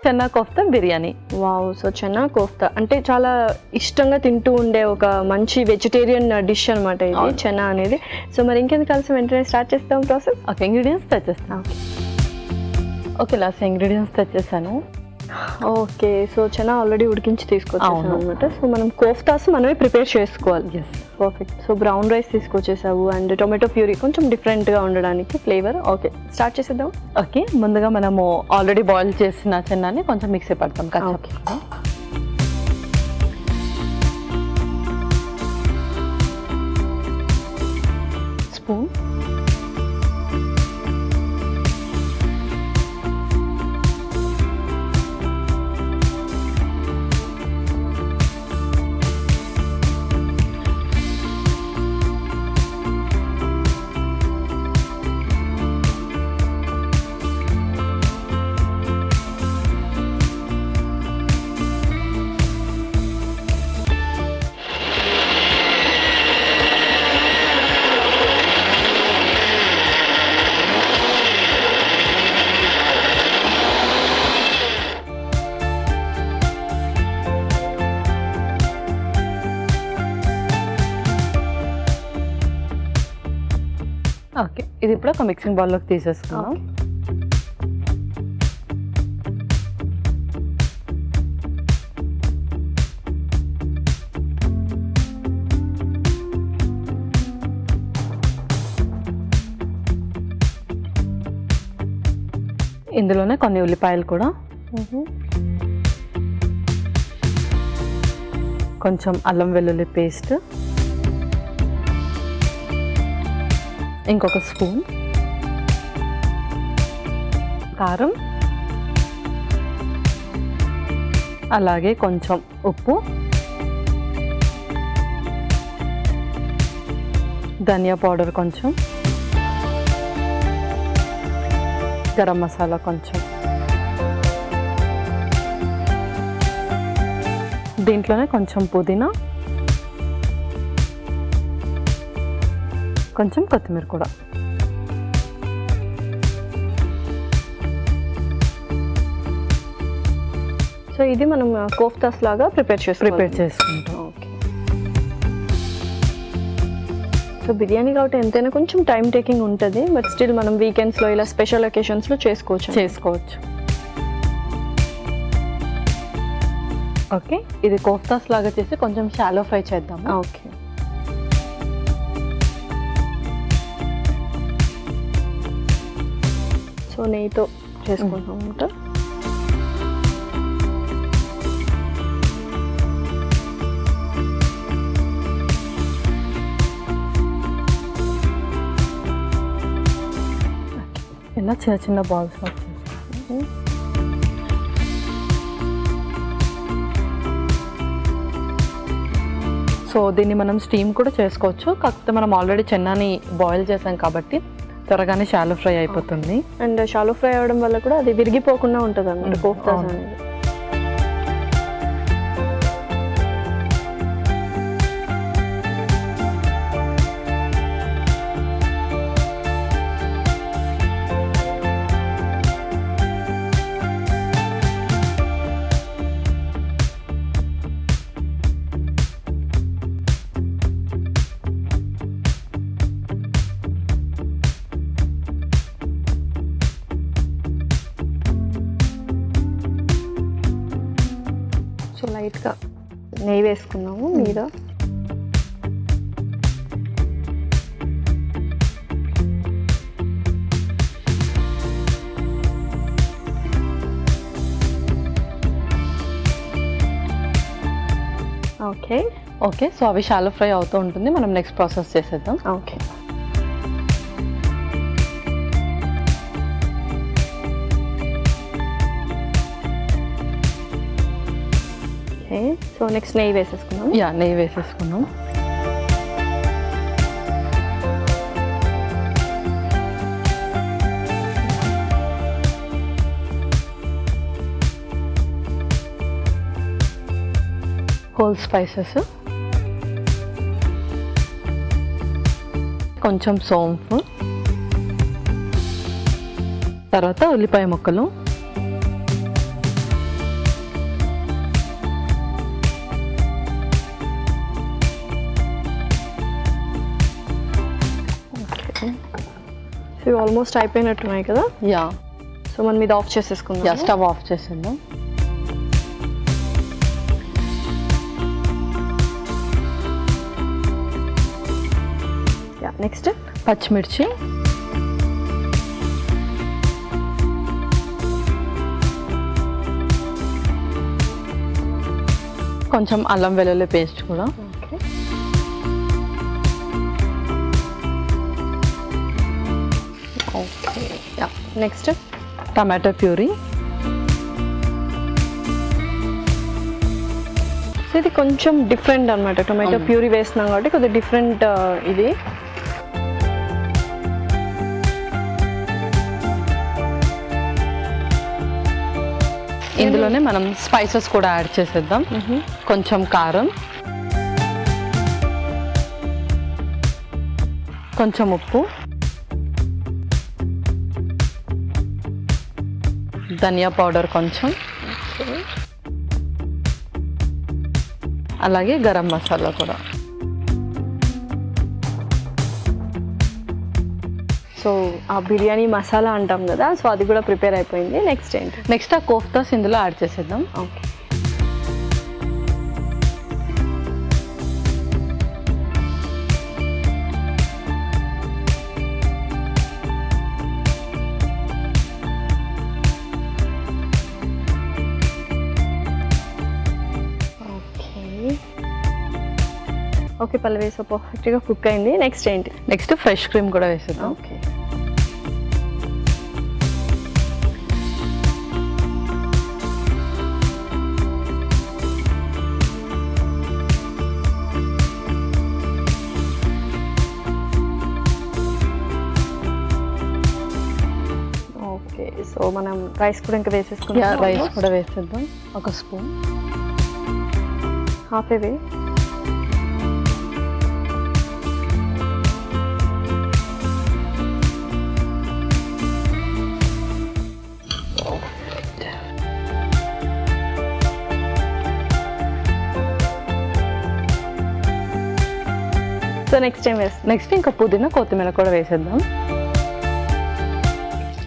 Chana kofta biryani. Wow! So chana kofta అంటే చాలా ఇష్టంగా తింటూ ఉండే ఒక మంచి వెజిటేరియన్ డిష్ అనమాట ఇది చనా అనేది. సో మరి ఇంకెందుకు కలిసి వెంటనే స్టార్ట్ చేస్తాం ప్రాసెస్. ఓకే, ఇంగ్రీడియంట్స్ తెచ్చేస్తాను. ఓకే, లాస్ట్ ఇంగ్రీడియంట్స్ తెచ్చేసాను. ఓకే, సో చనా ఆల్రెడీ ఉడికించి తీసుకొచ్చేసాను అనమాట. సో మనం కోఫ్తాస్ మనమే ప్రిపేర్ చేసుకోవాలి. Yes, perfect. So brown rice తీసుకొచ్చేసావు అండ్ టొమాటో ప్యూరీ కొంచెం డిఫరెంట్గా ఉండడానికి ఫ్లేవర్. ఓకే, స్టార్ట్ చేసేద్దాం. ఓకే, ముందుగా మనము ఆల్రెడీ బాయిల్ చేసిన చెన్నాని కొంచెం మిక్సీ పడతాం. Okay, spoon, okay. ఇది ఇప్పుడు ఒక మిక్సింగ్ బౌల్లోకి తీసేసుకున్నాం. ఇందులోనే కొన్ని ఉల్లిపాయలు కూడా, కొంచెం అల్లం వెల్లుల్లి పేస్ట్, ఇంకొక స్పూన్ కారం, అలాగే కొంచెం ఉప్పు, ధనియా పౌడర్ కొంచెం, గరం మసాలా కొంచెం. దీంట్లోనే కొంచెం పుదీనా, కొంచెం కొత్తిమీర కూడా. సో ఇది మనం కోఫ్తాస్ లాగా ప్రిపేర్ చేసుకుంటాం. ఓకే, సో బిర్యానీ కాబట్టి ఎంతైనా కొంచెం టైం టేకింగ్ ఉంటుంది, బట్ స్టిల్ మనం వీకెండ్స్లో ఇలా స్పెషల్ అకేషన్స్లో చేసుకోవచ్చు. ఓకే, ఇది కోఫ్తాస్ లాగా చేసి కొంచెం షాలో ఫ్రై చేద్దాం. ఓకే, సో నెయ్యితో చేసుకుంటాం అనమాట. ఇలా చిన్న చిన్న బాల్స్ వచ్చేసి సో దీన్ని మనం స్టీమ్ కూడా చేసుకోవచ్చు. కాకపోతే మనం ఆల్రెడీ చెన్నాని బాయిల్ చేసాం కాబట్టి త్వరగానే షాలో ఫ్రై అయిపోతుంది. అండ్ షాలో ఫ్రై అవ్వడం వల్ల కూడా అది విరిగిపోకుండా ఉంటుంది అన్నమాట కోఫ్తాస్ అనేది. సో లైట్గా నెయ్యి వేసుకున్నాము మీద. ఓకే, సో అవి షాలో ఫ్రై అవుతూ ఉంటుంది. మనం నెక్స్ట్ ప్రాసెస్ చేసేద్దాం. ఓకే, సో నెక్స్ట్ నెయ్యి వేసేసుకున్నాం. నెయ్యి వేసేసుకున్నాం. హోల్ స్పైసెస్, కొంచెం సోంపు, తర్వాత ఉల్లిపాయ ముక్కలు, సో ఇవి ఆల్మోస్ట్ అయిపోయినట్టున్నాయి కదా. యా. సో మనం ఇది ఆఫ్ చేసేసుకుందాం. యా, స్టవ్ ఆఫ్ చేసేద్దాం. యా, నెక్స్ట్ పచ్చిమిర్చి, కొంచెం అల్లం వెల్లుల్లి పేస్ట్ కూడా, okay. Yeah, next tomato puree. So ఇది కొంచెం డిఫరెంట్ అనమాట, టొమాటో ప్యూరీ వేస్తున్నాం కాబట్టి కొద్దిగా డిఫరెంట్ ఇది. ఇందులోనే మనం స్పైసెస్ కూడా యాడ్ చేసేద్దాం. కొంచెం కారం, కొంచెం ఉప్పు, ధనియా పౌడర్ కొంచెం, అలాగే గరం మసాలా కూడా. సో ఆ బిర్యానీ మసాలా అంటాం కదా, సో అది కూడా ప్రిపేర్ అయిపోయింది. నెక్స్ట్ ఏంటి? నెక్స్ట్ ఆ కోఫ్తాస్ ఇందులో యాడ్ చేసేద్దాం. ఓకే. ఓకే పల్లవి, సో పర్ఫెక్ట్గా కుక్ అయింది. నెక్స్ట్ ఏంటి? నెక్స్ట్ ఫ్రెష్ క్రీమ్ కూడా వేసేద్దాం. ఓకే. ఓకే, సో మనం రైస్ కూడా ఇంకా వేసేసుకుంటాం. రైస్ కూడా వేసేద్దాం. ఒక స్పూన్, హాఫ్ వే. సో నెక్స్ట్ టైం వేస్తాం. నెక్స్ట్ ఇంకా పుదీనా కొత్తిమీర కూడా వేసేద్దాం.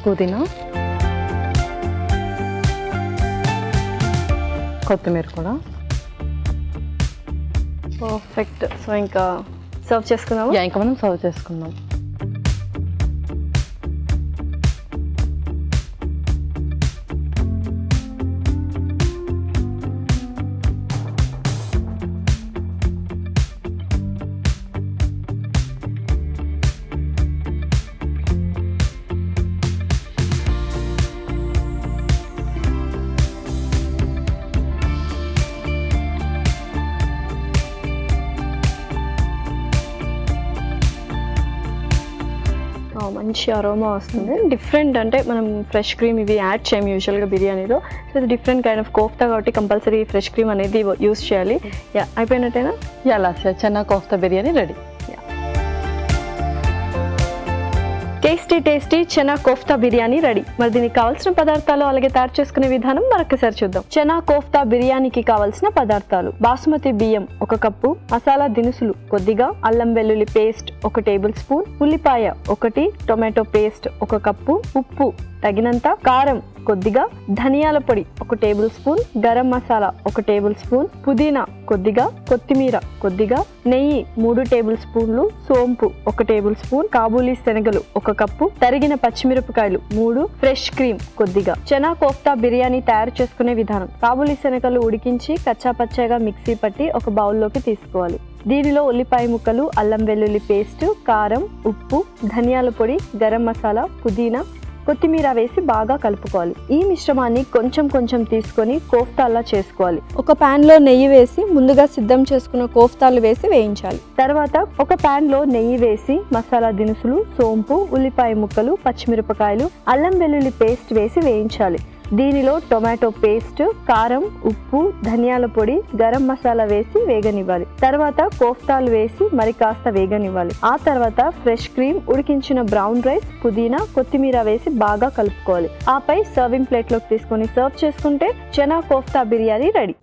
పుదీనా, కొత్తిమీర కూడా పర్ఫెక్ట్. సో ఇంకా సర్వ్ చేసుకుందాం. ఇంకా మనం సర్వ్ చేసుకుందాం. మంచి అరోమా వస్తుంది. డిఫరెంట్ అంటే మనం ఫ్రెష్ క్రీమ్ ఇవి యాడ్ చేయము యూజువల్గా బిర్యానీలో. సో ఇది డిఫరెంట్ కైండ్ ఆఫ్ కోఫ్తా కాబట్టి కంపల్సరీ ఫ్రెష్ క్రీమ్ అనేది యూస్ చేయాలి. యా, అయిపోయినట్టేనా? Yeah, last chana kofta biryani ready. Tasty tasty chana kofta biryani ready. మరి దీనికి కావాల్సిన పదార్థాలు అలాగే తయారు చేసుకునే విధానం మరొకసారి చూద్దాం. చనా కోఫ్తా బిర్యానీకి కావాల్సిన పదార్థాలు: బాస్మతి బియ్యం 1 కప్పు, మసాలా దినుసులు కొద్దిగా, అల్లం వెల్లుల్లి పేస్ట్ 1 టేబుల్ స్పూన్, ఉల్లిపాయ 1, టొమాటో పేస్ట్ 1 కప్పు, ఉప్పు తగినంత, కారం కొద్దిగా, ధనియాల పొడి 1 table spoon, garam masala 1 table spoon, పుదీనా కొద్దిగా, కొత్తిమీర కొద్దిగా, నెయ్యి 3 టేబుల్ స్పూన్లు, సోంపు 1 టేబుల్ స్పూన్, కాబూలీ శనగలు 1 కప్పు, తరిగిన పచ్చిమిరపకాయలు 3, ఫ్రెష్ క్రీమ్ కొద్దిగా. చనా కోఫ్తా బిర్యానీ తయారు చేసుకునే విధానం: కాబూలీ శనగలు ఉడికించి కచ్చా పచ్చాగా మిక్సీ పట్టి ఒక బౌల్లోకి తీసుకోవాలి. దీనిలో ఉల్లిపాయ ముక్కలు, అల్లం వెల్లుల్లి పేస్ట్, కారం, ఉప్పు, ధనియాల పొడి, గరం మసాలా, పుదీనా, కొత్తిమీర వేసి బాగా కలుపుకోవాలి. ఈ మిశ్రమాన్ని కొంచెం కొంచెం తీసుకొని కోఫ్తాలా చేసుకోవాలి. ఒక పాన్ లో నెయ్యి వేసి ముందుగా సిద్ధం చేసుకున్న కోఫ్తాలు వేసి వేయించాలి. తర్వాత ఒక పాన్ లో నెయ్యి వేసి మసాలా దినుసులు, సోంపు, ఉల్లిపాయ ముక్కలు, పచ్చిమిరపకాయలు, అల్లం వెల్లుల్లి పేస్ట్ వేసి వేయించాలి. దీనిలో టొమాటో పేస్ట్, కారం, ఉప్పు, ధనియాల పొడి, గరం మసాలా వేసి వేగనివ్వాలి. తర్వాత కోఫ్తాలు వేసి మరి కాస్త వేగనివ్వాలి. ఆ తర్వాత ఫ్రెష్ క్రీమ్, ఉడికించిన బ్రౌన్ రైస్, పుదీనా, కొత్తిమీర వేసి బాగా కలుపుకోవాలి. ఆపై సర్వింగ్ ప్లేట్ లోకి తీసుకొని సర్వ్ చేసుకుంటే చనా కోఫ్తా బిర్యానీ రెడీ.